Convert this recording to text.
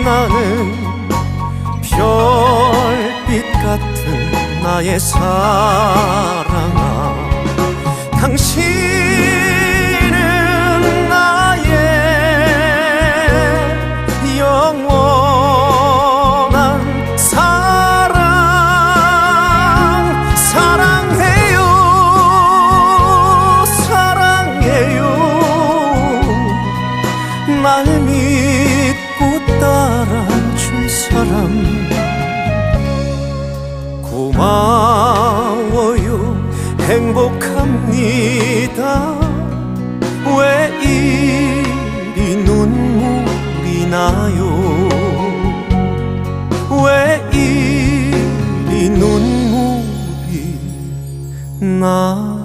나는 별빛 같은 나의 사랑아, 당신은 나의 영원한 사랑. 사랑해요, 사랑해요. 날 믿고 따라준 사람 고마워요. 행복합니다. 왜 이리 눈물이 나요? 왜 이리 눈물이 나요?